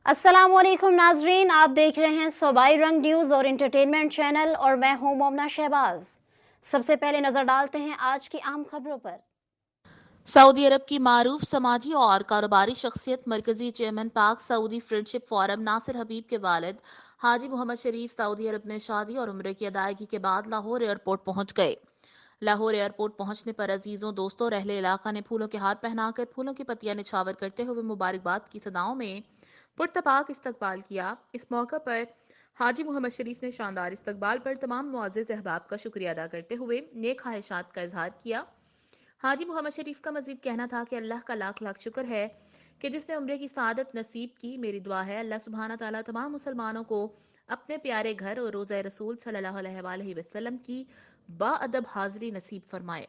अस्सलाम वालेकुम नाजरीन, आप देख रहे हैं सूबाई रंग न्यूज़ और इंटरटेनमेंट चैनल और मैं हूं मोमना शहबाज। सबसे पहले नजर डालते हैं आज की अहम खबरों पर। सऊदी अरब की मारूफ समाजी और कारोबारी शख्सियत मरकजी चेयरमैन पाक सऊदी फ्रेंडशिप फोरम नासिर हबीब के वालिद हाजी मोहम्मद शरीफ सऊदी अरब में शादी और उम्रे की अदायगी के बाद लाहौर एयरपोर्ट पहुंच गए। लाहौर एयरपोर्ट पहुंचने पर अजीजों दोस्तों और अहले इलाका ने फूलों के हार पहनाकर फूलों की पत्तियां निछावर करते हुए मुबारकबाद की सदाओं में पुरतपाक इस्तकबाल किया। इस मौका पर हाजी मोहम्मद शरीफ ने शानदार इस्तकबाल पर तमाम मुअज़्ज़िज़ अहबाब का शुक्रिया अदा करते हुए नेक ख्वाहिशात का इजहार किया। हाजी मोहम्मद शरीफ का मजीद कहना था कि अल्लाह का लाख लाख शुक्र है कि जिसने उम्रे की सादत नसीब की। मेरी दुआ है अल्लाह सुब्हाना ताला तमाम मुसलमानों को अपने प्यारे घर और रोज़ा रसूल सल्लल्लाहु अलैहि वसल्लम की बाअदब हाज़री नसीब फरमाए।